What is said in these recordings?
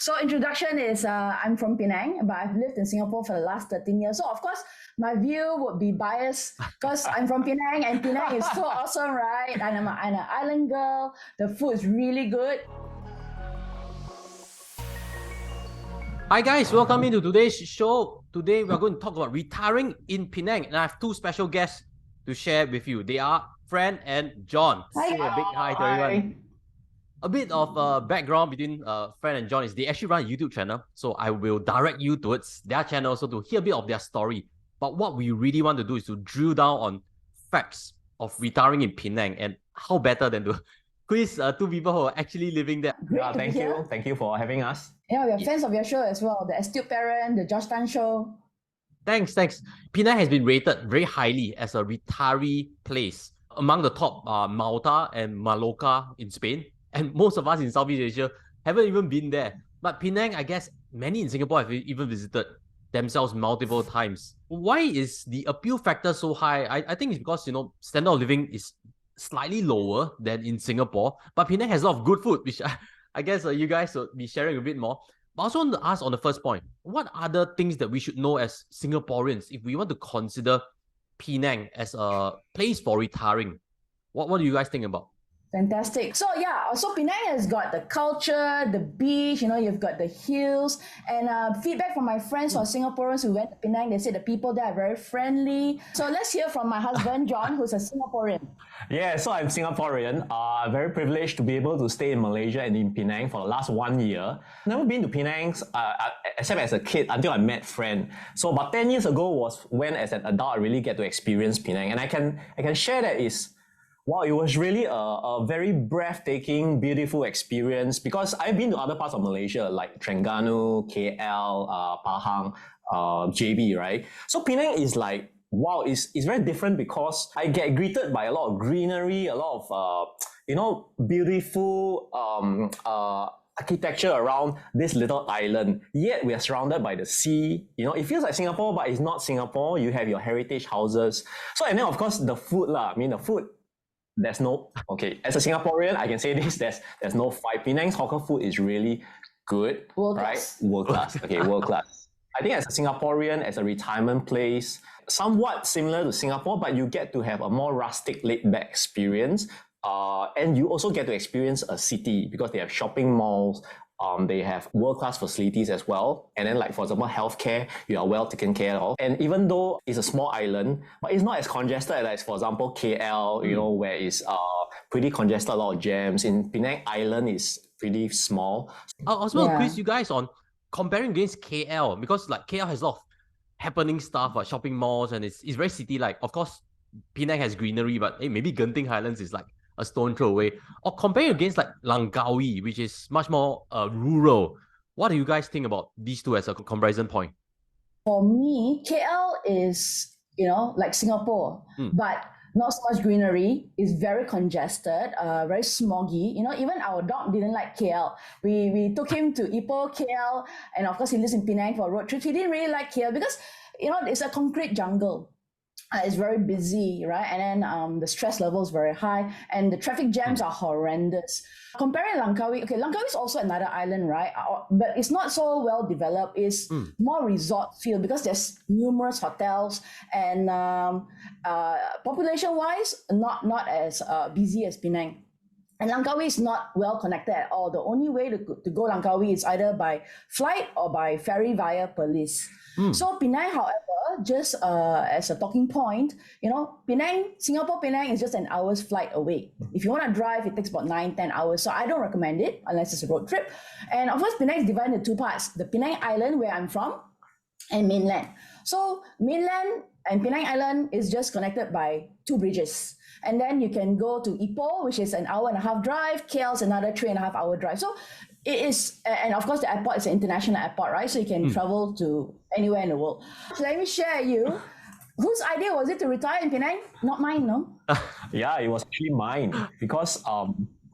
So introduction is I'm from Penang, but I've lived in Singapore for the last 13 years. So of course, my view would be biased because I'm from Penang and Penang is so awesome, right? And I'm an island girl. The food is really good. Hi guys, welcome into today's show. Today we're going to talk about retiring in Penang, and I have two special guests to share with you. They are Fran and John. Hi. Say a big hi to everyone. A bit of background between Fran and John is they actually run a YouTube channel, so I will direct you towards their channel so to hear a bit of their story. But what we really want to do is to drill down on facts of retiring in Penang, and how better than to quiz two people who are actually living there. Great to be Thank here. you. Thank you for having us. Yeah, we are fans of your show as well. The Astute Parent, the joshtantap show. Thanks. Penang has been rated very highly as a retiree place. Among the top are Malta and Mallorca in Spain. And most of us in Southeast Asia haven't even been there. But Penang, I guess many in Singapore have even visited themselves multiple times. Why is the appeal factor so high? I think it's because, standard of living is slightly lower than in Singapore. But Penang has a lot of good food, which I guess you guys will be sharing a bit more. But I also want to ask on the first point, what are the things that we should know as Singaporeans if we want to consider Penang as a place for retiring? What do you guys think about? Fantastic. So Penang has got the culture, the beach, you've got the hills, and feedback from my friends or Singaporeans who went to Penang, they said the people there are very friendly. So let's hear from my husband, John, who's a Singaporean. Yeah, so I'm Singaporean. Very privileged to be able to stay in Malaysia and in Penang for the last 1 year. Never been to Penang except as a kid until I met Fran. So about 10 years ago was when as an adult I really get to experience Penang. And I can share that wow, it was really a very breathtaking, beautiful experience because I've been to other parts of Malaysia like Terengganu, KL, Pahang, JB, right? So Penang is like, wow, it's very different because I get greeted by a lot of greenery, a lot of, beautiful architecture around this little island. Yet we are surrounded by the sea. It feels like Singapore, but it's not Singapore. You have your heritage houses. So, and then of course the food lah. The food, as a Singaporean, I can say this, there's no fight. Penang's hawker food is really good, World right? class. World class. Okay, world class. I think as a Singaporean, as a retirement place, somewhat similar to Singapore, but you get to have a more rustic, laid-back experience. And you also get to experience a city because they have shopping malls, they have world-class facilities as well. And then like, for example, healthcare, you are well taken care of. And even though it's a small island, but it's not as congested as, for example, KL, where it's pretty congested, a lot of jams. In Penang Island is pretty small. I was going to quiz you guys on comparing against KL because like KL has a lot of happening stuff like shopping malls and it's very city-like. Of course, Penang has greenery, but maybe Genting Highlands is like a stone throw away. Or comparing against like Langkawi, which is much more rural. What do you guys think about these two as a comparison point? For me, KL is, like Singapore, but not so much greenery. It's very congested, very smoggy. Even our dog didn't like KL. We took him to Ipoh, KL, and of course he lives in Penang for a road trip. He didn't really like KL because, it's a concrete jungle. It's very busy, right? And then the stress level is very high and the traffic jams are horrendous. Comparing Langkawi, Langkawi is also another island, right? But it's not so well developed. It's more resort feel because there's numerous hotels and population-wise, not as busy as Penang. And Langkawi is not well connected at all. The only way to go Langkawi is either by flight or by ferry via Perlis. So Penang, however, just as a talking point, Singapore Penang is just an hour's flight away. If you want to drive, it takes about 9-10 hours. So I don't recommend it unless it's a road trip. And of course, Penang is divided into two parts. The Penang Island, where I'm from, and mainland. So mainland and Penang Island is just connected by 2 bridges. And then you can go to Ipoh, which is an 1.5-hour drive. KL is another 3.5-hour drive. So it is, and of course the airport is an international airport, right? So you can travel to anywhere in the world. So let me share you. Whose idea was it to retire in Penang? Not mine, no? Yeah, it was actually mine because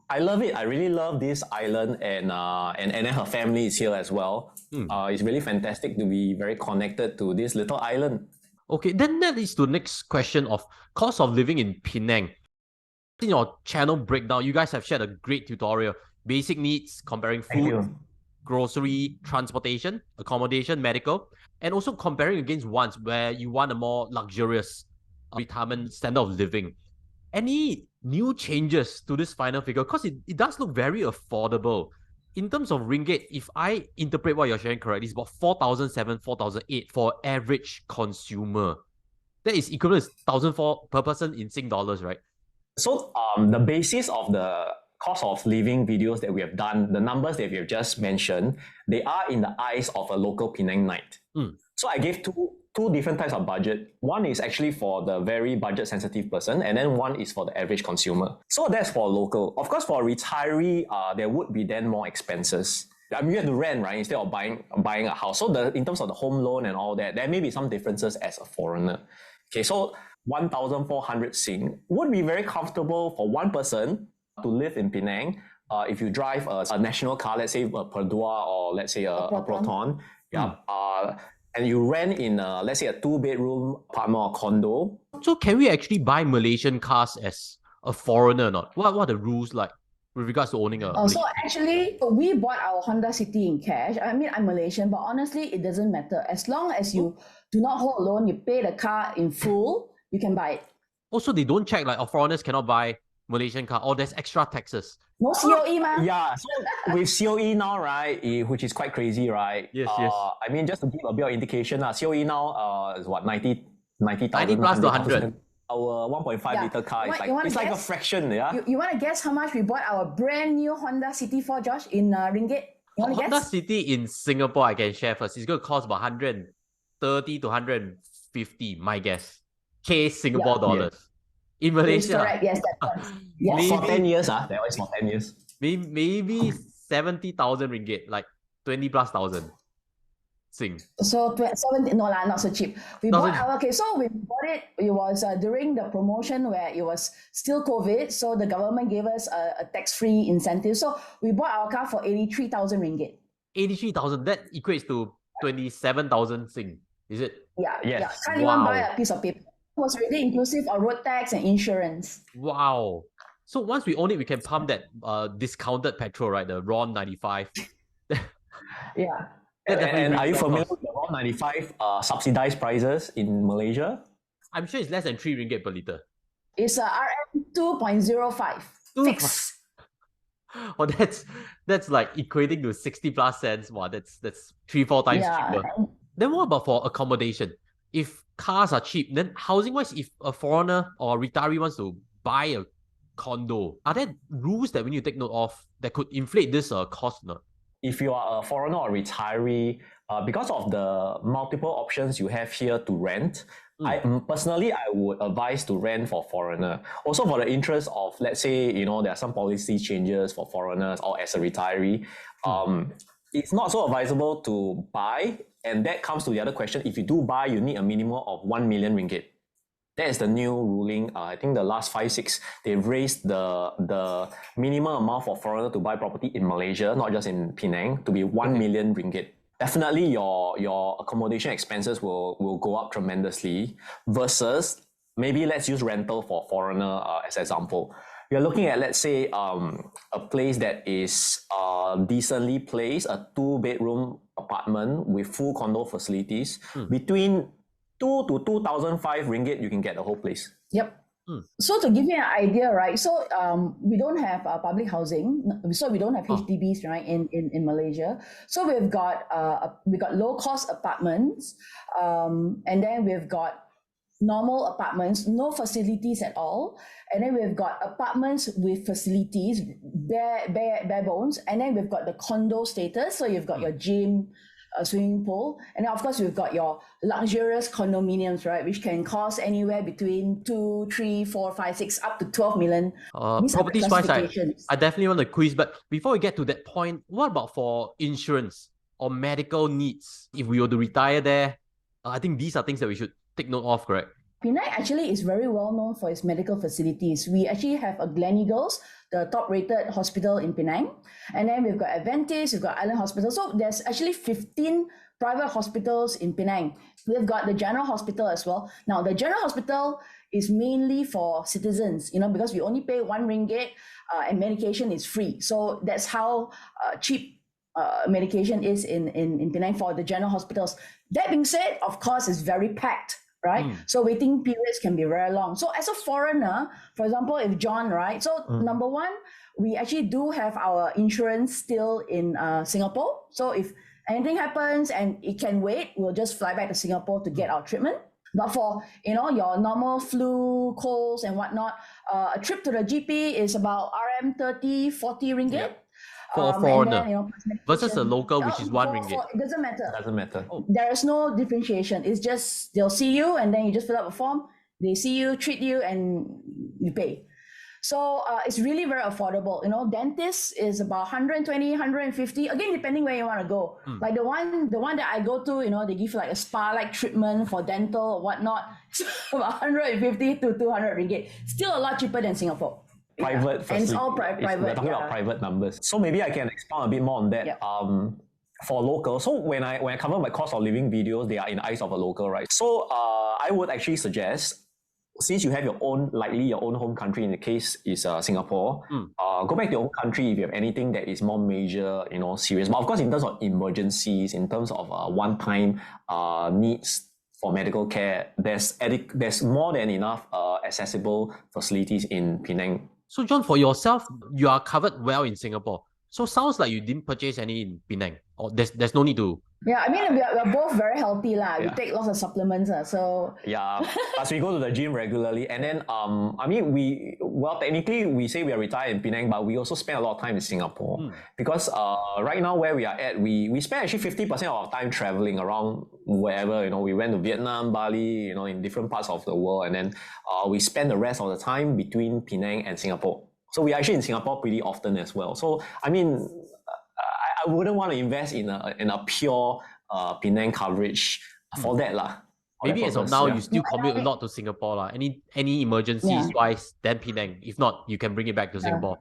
I love it. I really love this island and then her family is here as well. It's really fantastic to be very connected to this little island. Okay, then that leads to the next question of cost of living in Penang. In your channel breakdown, you guys have shared a great tutorial. Basic needs, comparing food, grocery, transportation, accommodation, medical, and also comparing against once where you want a more luxurious retirement standard of living. Any new changes to this final figure? Because it does look very affordable. In terms of ringgit, if I interpret what you're sharing correctly, it's about 4,007, 4,008 for average consumer. That is equivalent to 1,004 per person in Sing dollars, right? So the basis of the cost of living videos that we have done, the numbers that we have just mentioned, they are in the eyes of a local Penangite. So I gave two different types of budget. One is actually for the very budget sensitive person, and then one is for the average consumer. So that's for local. Of course, for retiree, there would be then more expenses. I mean, you have to rent, right, instead of buying a house. So in terms of the home loan and all that, there may be some differences as a foreigner. Okay, so 1,400 Sing would be very comfortable for one person to live in Penang. If you drive a national car, let's say a Perdua or let's say a Proton, and you rent in let's say a 2-bedroom apartment or condo. So can we actually buy Malaysian cars as a foreigner or not? What are the rules like with regards to owning a So actually, we bought our Honda City in cash. I mean, I'm Malaysian, but honestly, it doesn't matter. As long as you do not hold a loan, you pay the car in full, you can buy it. Also, they don't check like foreigners cannot buy Malaysian car or there's extra taxes. No COE, ma. Yeah, so with COE now, right, which is quite crazy, right? Yes. I mean, just to give a bit of indication, COE now is what, 90,000? 90 plus to 100. Our 1.5 liter car is it's like a fraction, yeah? You want to guess how much we bought our brand new Honda City for, Josh, in ringgit? You want to Honda guess? City in Singapore, I can share first. It's going to cost about 130 to 150, my guess. Singapore dollars. In Malaysia. That's correct, yes, that's right. Yes. For 10 years, that was for 10 years. Maybe 70,000 ringgit, like 20 plus thousand Sing. So 70, no lah, not so cheap. We bought it. It was during the promotion where it was still COVID, so the government gave us a tax-free incentive. So we bought our car for 83,000 ringgit. 83,000, that equates to 27,000 Sing, is it? Yeah, Yes. yeah. Can't even buy a piece of paper. It was already inclusive of road tax and insurance. Wow. So once we own it, we can pump that discounted petrol, right? The RON 95. Yeah. And are you familiar with the RON 95 subsidized prices in Malaysia? I'm sure it's less than 3 ringgit per litre. It's RM 2.05. Fixed. Oh, that's like equating to 60 plus cents. Wow, that's 3-4 times cheaper. Then what about for accommodation? If cars are cheap, then housing-wise, if a foreigner or retiree wants to buy a condo, are there rules that we need to take note of that could inflate this cost? Not? If you are a foreigner or retiree, because of the multiple options you have here to rent, I would advise to rent for foreigner. Also for the interest of, let's say, there are some policy changes for foreigners or as a retiree, it's not so advisable to buy. And that comes to the other question. If you do buy, you need a minimum of 1 million ringgit. That is the new ruling. I think the last 5-6, they've raised the minimum amount for foreigner to buy property in Malaysia, not just in Penang, to be 1 million ringgit. Definitely your accommodation expenses will go up tremendously versus maybe let's use rental for foreigner as example. You're looking at, let's say, a place that is decently placed, a 2-bedroom apartment with full condo facilities. Between 2 to 2,005 ringgit, you can get the whole place. Yep. So to give you an idea, right? So we don't have public housing, so we don't have HDBs, right? In Malaysia, so we've got low cost apartments, and then we've got normal apartments, no facilities at all, and then we've got apartments with facilities, bare bones, and then we've got the condo status. So you've got your gym, a swimming pool, and then of course you've got your luxurious condominiums, right, which can cost anywhere between 2, 3, 4, 5, 6, up to 12 million. Property price, I definitely want to quiz, but before we get to that point, what about for insurance or medical needs? If we were to retire there, I think these are things that we should take note of, correct? Penang actually is very well known for its medical facilities. We actually have a Gleneagles, the top-rated hospital in Penang. And then we've got Adventist, we've got Island Hospital. So there's actually 15 private hospitals in Penang. We've got the General Hospital as well. Now, the General Hospital is mainly for citizens, because we only pay 1 ringgit and medication is free. So that's how cheap medication is in Penang for the general hospitals. That being said, of course, it's very packed, right? So waiting periods can be very long. So as a foreigner, for example, if John, right? So number one, we actually do have our insurance still in Singapore. So if anything happens and it can wait, we'll just fly back to Singapore to get our treatment. But for your normal flu, colds and whatnot, a trip to the GP is about RM 30, 40 ringgit. Yep. For a foreigner then, versus a local, which is 1 ringgit. it doesn't matter. Doesn't matter. There is no differentiation. It's just they'll see you and then you just fill up a form. They see you, treat you, and you pay. So it's really very affordable. Dentist is about 120, 150. Again, depending where you want to go. Like the one that I go to, they give like a spa-like treatment for dental or whatnot. It's about 150 to 200 ringgit. Still a lot cheaper than Singapore. Private facility. And it's all private. We're talking about private numbers. So maybe I can expound a bit more on that. Yep. For local, so when I cover my cost of living videos, they are in the eyes of a local, right? So I would actually suggest, since you have your own home country, in the case is Singapore, go back to your own country if you have anything that is more major, serious. But of course, in terms of emergencies, in terms of one-time needs for medical care, there's more than enough accessible facilities in Penang. So John, for yourself, you are covered well in Singapore. So sounds like you didn't purchase any in Penang, or there's no need to. Yeah, I mean, we're both very healthy. We take lots of supplements. So yeah, as we go to the gym regularly. And then, technically we say we are retired in Penang, but we also spend a lot of time in Singapore. Because right now where we are at, we spend actually 50% of our time traveling around wherever, we went to Vietnam, Bali, in different parts of the world. And then we spend the rest of the time between Penang and Singapore. So we're actually in Singapore pretty often as well. So, I mean, I wouldn't want to invest in a pure Penang coverage for that lah. Maybe as of now, you still commute a lot to Singapore lah. Any emergencies wise, then Penang. If not, you can bring it back to Singapore.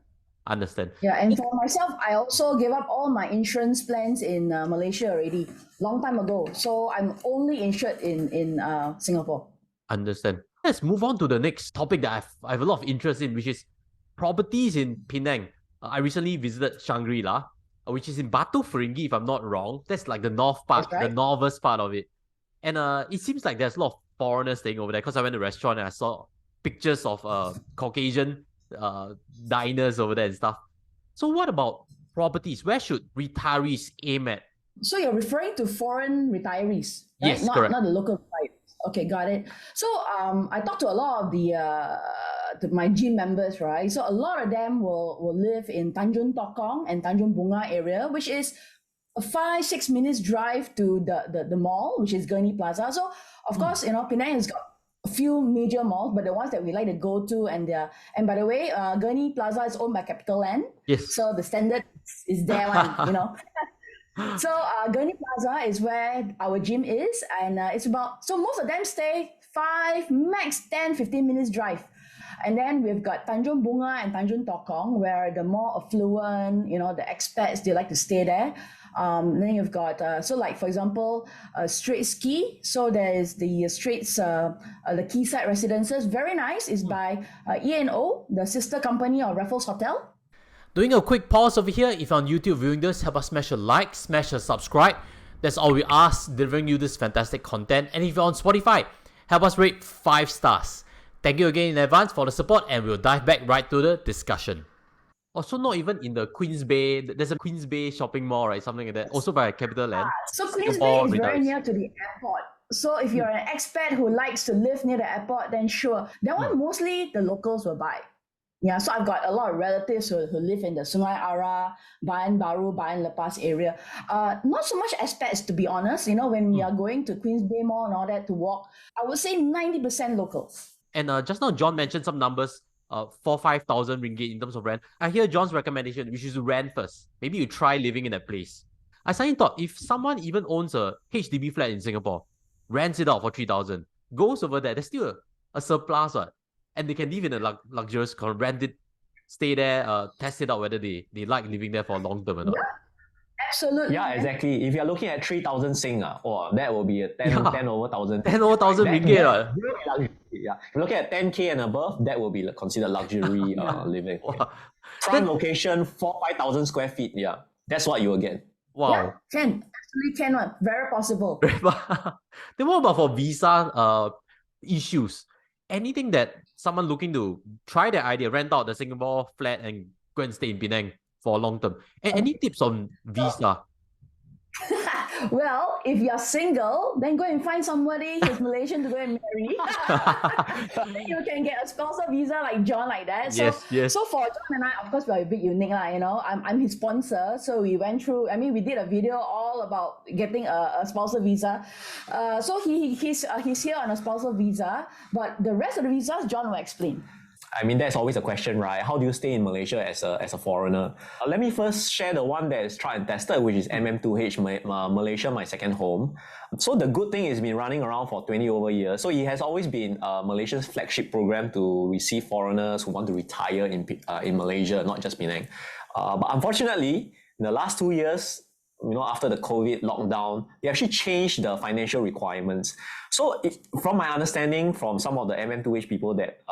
Understand. Yeah, and for myself, I also gave up all my insurance plans in Malaysia already, long time ago. So I'm only insured in Singapore. Understand. Let's move on to the next topic that I have a lot of interest in, which is properties in Penang. I recently visited Shangri-La, which is in Batu Ferringhi, if I'm not wrong. That's like the north part, the northwest part of it. And it seems like there's a lot of foreigners staying over there, because I went to a restaurant and I saw pictures of Caucasian diners over there and stuff. So what about properties? Where should retirees aim at? So you're referring to foreign retirees, right? Yes, correct. Not the local retirees. Okay, got it. So I talked to a lot of my gym members, right? So a lot of them will live in Tanjung Tokong and Tanjung Bunga area, which is a 5-6 minutes drive to the mall, which is Gurney Plaza. So of course, Penang has got a few major malls, but the ones that we like to go to, and by the way, Gurney Plaza is owned by CapitaLand. Yes. So the standard is there one, So Gurney Plaza is where our gym is, and it's so most of them stay 5, max 10, 15 minutes drive. And then we've got Tanjung Bunga and Tanjung Tokong, where the more affluent, the expats, they like to stay there. Then you've got, for example, Straits Key. So there's the Straits, the Quayside Residences. Very nice. It's by E&O, the sister company of Raffles Hotel. Doing a quick pause over here. If you're on YouTube viewing this, help us smash a like, smash a subscribe. That's all we ask, delivering you this fantastic content. And if you're on Spotify, help us rate 5 stars. Thank you again in advance for the support, and we'll dive back right to the discussion. Also, not even in the Queens Bay. There's a Queens Bay shopping mall, right? Something like that. Also by CapitaLand. So Queens Bay is very near to the airport. So if you're an expat who likes to live near the airport, then sure. That one mostly the locals will buy. Yeah, so I've got a lot of relatives who live in the Sungai Ara, Bayan Baru, Bayan Lepas area. Not so much expats, to be honest. When we are going to Queens Bay Mall and all that to walk, I would say 90% locals. And just now, John mentioned some numbers, 4,000-5,000 ringgit in terms of rent. I hear John's recommendation, which is to rent first. Maybe you try living in that place. I suddenly thought, if someone even owns a HDB flat in Singapore, rents it out for 3,000, goes over there, there's still a surplus, and they can live in a luxurious, rent it, stay there, test it out whether they like living there for long term or not. Yeah. Absolutely. Yeah, exactly. If you're looking at 3,000 Sing, that will be a 10 over 1,000. 10 over 1,000 ringgit. Yeah. If you're looking at 10K and above, that will be considered luxury living. Wow. Prime location, 4,000-5,000 square feet. Yeah, that's what you will get. Wow. Yeah, can. Absolutely can one. Very possible. Then what about for visa issues? Anything that someone looking to try the idea, rent out the Singapore flat and go and stay in Penang for long term? Any tips on visa? Well, if you're single, then go and find somebody who's Malaysian to go and marry. Then you can get a spousal visa like John, like that. Yes. So for John and I, of course, we're a bit unique, you know. I'm his sponsor, so we went through. I mean, we did a video all about getting a spousal visa. So he's here on a spousal visa, but the rest of the visas, John will explain. I mean, that's always a question, right? How do you stay in Malaysia as a foreigner? Let me first share the one that is tried and tested, which is MM2H, Malaysia, my second home. So the good thing is been running around for 20 over years. So it has always been Malaysia's flagship program to receive foreigners who want to retire in Malaysia, not just Penang. But unfortunately, in the last 2 years, after the COVID lockdown, they actually changed the financial requirements. So from my understanding from some of the MM2H people that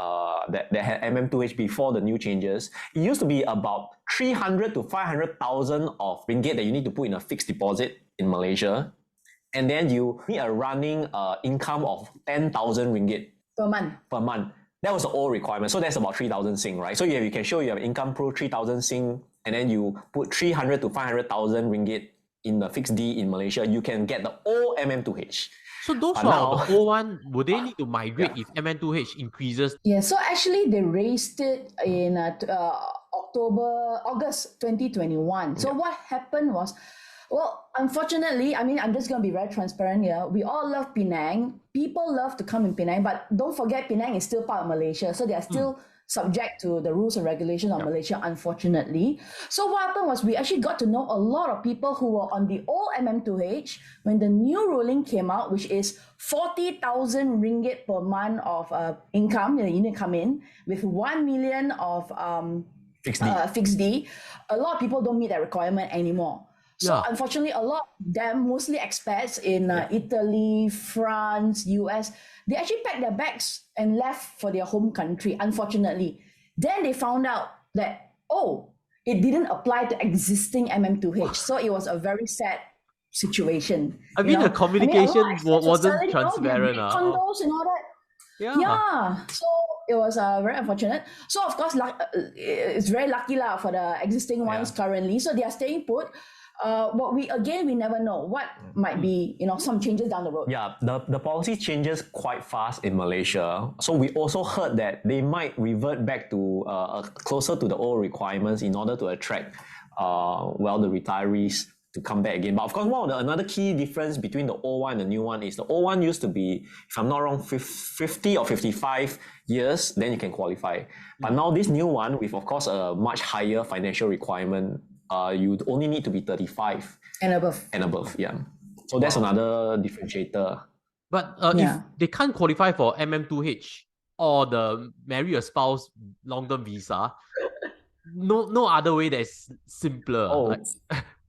had MM2H before the new changes, it used to be about 300 to 500,000 of ringgit that you need to put in a fixed deposit in Malaysia. And then you need a running income of 10,000 ringgit per month. That was the old requirement. So that's about 3,000 Sing, right? So you can show you have income pro 3,000 Sing, and then you put 300 to 500,000 ringgit in the fixed D in Malaysia, you can get the old MM2H. So those who are the old one, would they need to migrate if MN2H increases? Yeah, so actually they raised it in August 2021. So what happened was, well, unfortunately, I mean, I'm just going to be very transparent here. We all love Penang. People love to come in Penang, but don't forget Penang is still part of Malaysia. So they are still subject to the rules and regulations of Malaysia, unfortunately. So what happened was we actually got to know a lot of people who were on the old MM2H when the new ruling came out, which is 40,000 ringgit per month of income that you need to come in with 1 million of fixed D. A lot of people don't meet that requirement anymore. So unfortunately, a lot of them, mostly expats in Italy, France, US, they actually packed their bags and left for their home country, unfortunately. Then they found out that, it didn't apply to existing MM2H. So it was a very sad situation. I mean, the communication wasn't suddenly, transparent. Condos and all that. Yeah. So it was very unfortunate. So of course, it's very lucky for the existing ones currently. So they are staying put. But we never know what might be, some changes down the road. Yeah, the policy changes quite fast in Malaysia. So we also heard that they might revert back to closer to the old requirements in order to attract, the retirees to come back again. But of course, another key difference between the old one and the new one is the old one used to be, if I'm not wrong, 50 or 55 years, then you can qualify. But now this new one, with of course a much higher financial requirement, you only need to be 35 and above. Yeah. So that's another differentiator. But if they can't qualify for MM2H or the marry a spouse long-term visa, no other way that's simpler. Like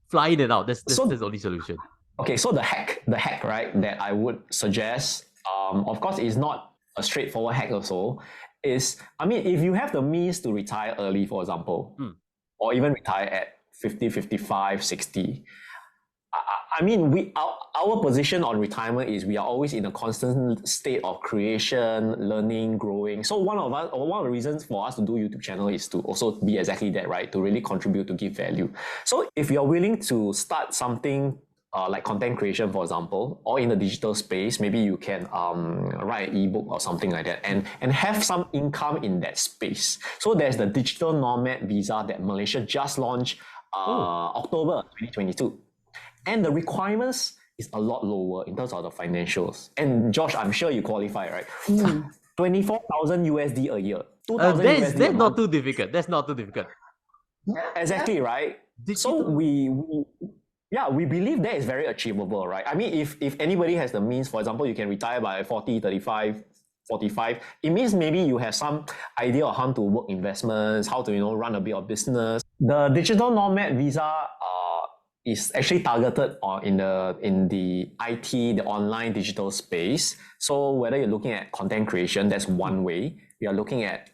flying it out. That's the only solution. Okay, so the hack, right, that I would suggest, of course, is not a straightforward hack also, is, if you have the means to retire early, for example, or even retire at 50, 55, 60. Our position on retirement is we are always in a constant state of creation, learning, growing. So one of the reasons for us to do YouTube channel is to also be exactly that, right? To really contribute, to give value. So if you're willing to start something like content creation, for example, or in the digital space, maybe you can write an ebook or something like that and have some income in that space. So there's the digital nomad visa that Malaysia just launched October 2022. And the requirements is a lot lower in terms of the financials. And Josh, I'm sure you qualify, right? 24,000 USD a year. 2,000 USD that's not too difficult. That's not too difficult. Exactly, right? So we believe that is very achievable, right? If anybody has the means, for example, you can retire by 40, 35, 45, it means maybe you have some idea of how to work investments, how to run a bit of business. The digital nomad visa is actually targeted in the IT, the online digital space. So whether you're looking at content creation, that's one way. We are looking at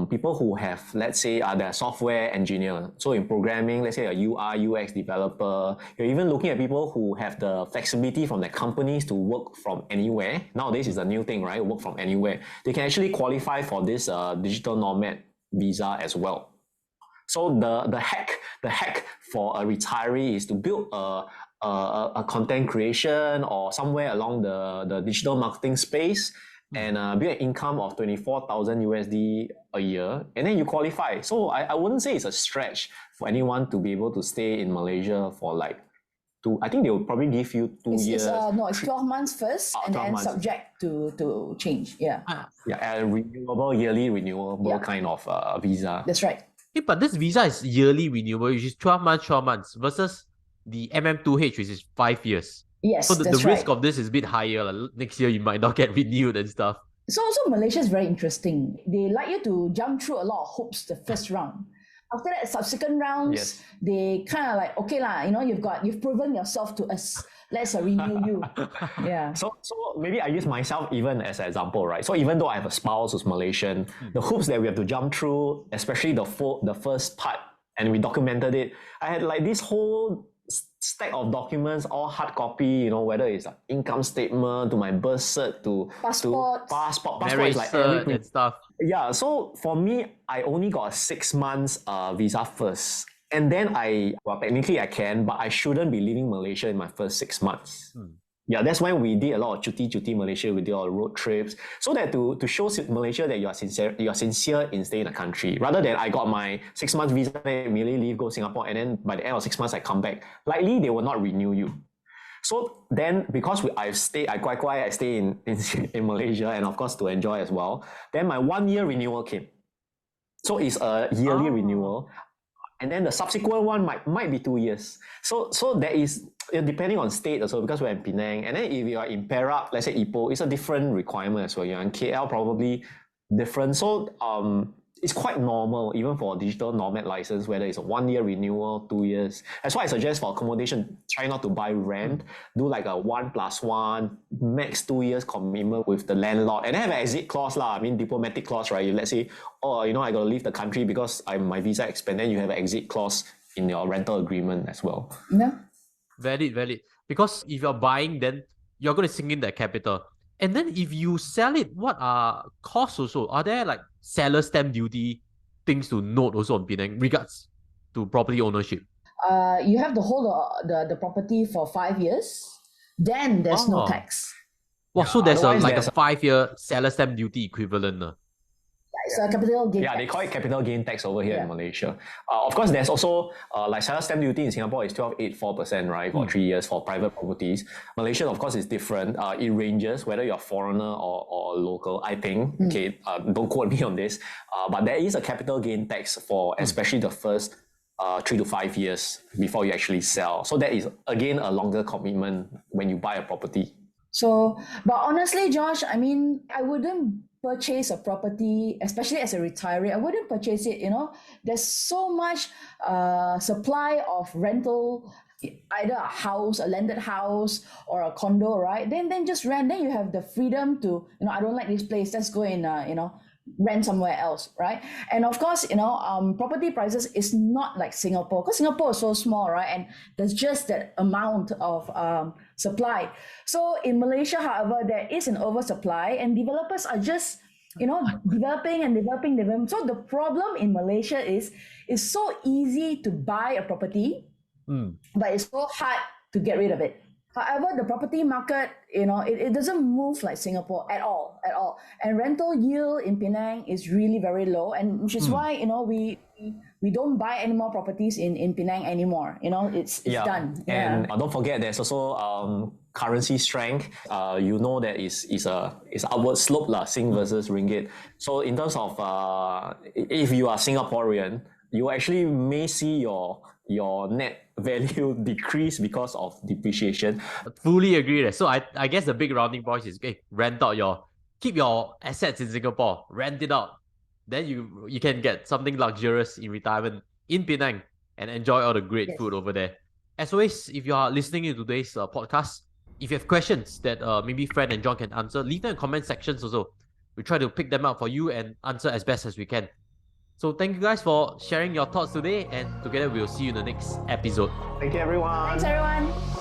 people who have, let's say, they're software engineer. So in programming, let's say a UI, UX developer. You're even looking at people who have the flexibility from their companies to work from anywhere. Nowadays is a new thing, right? Work from anywhere. They can actually qualify for this digital nomad visa as well. So the hack for a retiree is to build a content creation or somewhere along the digital marketing space and build an income of 24,000 USD a year, and then you qualify. So I wouldn't say it's a stretch for anyone to be able to stay in Malaysia for like I think they will probably give you 2 years. No, it's 12 months first, and 12 then months. subject to change. Yeah. Yeah, a yearly renewable kind of visa. That's right. Yeah, but this visa is yearly renewable, which is 12 months versus the MM2H, which is 5 years. Yes, so the that's risk right. of this is a bit higher. Like, next year you might not get renewed and stuff. So Malaysia is very interesting. They like you to jump through a lot of hoops the first round. After that, subsequent rounds, Yes. they kind of like, okay lah, you've proven yourself to us. Let's renew you. Yeah. So maybe I use myself even as an example, right? So even though I have a spouse who's Malaysian, the hoops that we have to jump through, especially the first part, and we documented it. I had like this whole stack of documents, all hard copy, whether it's an income statement to my birth cert to Passport Marriage is like cert everything. and stuff. Yeah, so for me, I only got a 6 months visa first. And then technically I can, but I shouldn't be leaving Malaysia in my first 6 months. Yeah, that's when we did a lot of cuti Malaysia. We did all road trips, so that to show Malaysia that you are sincere in staying in the country, rather than I got my 6 months visa, immediately leave, go Singapore, and then by the end of 6 months I come back. Likely they will not renew you. So then, because I stay in Malaysia, and of course to enjoy as well. Then my 1 year renewal came. So it's a yearly renewal. And then the subsequent one might be 2 years. So there is, depending on state also, because we're in Penang. And then if you are in Perak, let's say Ipoh, it's a different requirement as well. You're in KL, probably different. So it's quite normal, even for a digital nomad license, whether it's a 1 year renewal, 2 years. That's why I suggest for accommodation, try not to buy rent. Do like a 1+1, max 2 years commitment with the landlord, and then have an exit clause lah. I mean, diplomatic clause, right? If let's say, I got to leave the country because my visa expand, then you have an exit clause in your rental agreement as well. Yeah. Valid. Because if you're buying, then you're going to sink in that capital. And then if you sell it, what are costs also? Are there like seller stamp duty things to note also on Penang regards to property ownership? You have to hold the property for 5 years. Then there's no tax. Wow, so there's a otherwise 5-year seller stamp duty equivalent. It's a capital gain Yeah, tax. they call it capital gain tax over here in Malaysia. Of course, there's also like seller stamp duty in Singapore is 12.84%, right, for 3 years for private properties. Malaysia, of course, is different. It ranges whether you're a foreigner or local. I think. Okay, don't quote me on this. But there is a capital gain tax for especially the first 3 to 5 years before you actually sell. So that is again a longer commitment when you buy a property. So, but honestly, Josh, I mean, I wouldn't purchase a property, especially as a retiree. I wouldn't purchase it. There's so much supply of rental, either a house, a landed house, or a condo, right? Then just rent. Then you have the freedom to, I don't like this place. Let's go and rent somewhere else, right? And of course, property prices is not like Singapore, because Singapore is so small, right? And there's just that amount of supply. So in Malaysia, however, there is an oversupply, and developers are just developing. So the problem in Malaysia is it's so easy to buy a property, but it's so hard to get rid of it. However, the property market, it doesn't move like Singapore at all. And rental yield in Penang is really very low, and which is why we don't buy any more properties in Penang anymore. It's done. And don't forget, there's also currency strength. That is a upward slope lah, Sing versus Ringgit. So in terms of if you are Singaporean, you actually may see your net value decrease because of depreciation. I fully agree. So I guess the big rounding point is keep your assets in Singapore, rent it out. Then you can get something luxurious in retirement in Penang and enjoy all the great food over there. As always, if you are listening to today's podcast, if you have questions that maybe Fran and John can answer, leave them in comment sections also. We try to pick them up for you and answer as best as we can. So thank you guys for sharing your thoughts today, and together we'll see you in the next episode. Thank you, everyone. Thanks, everyone.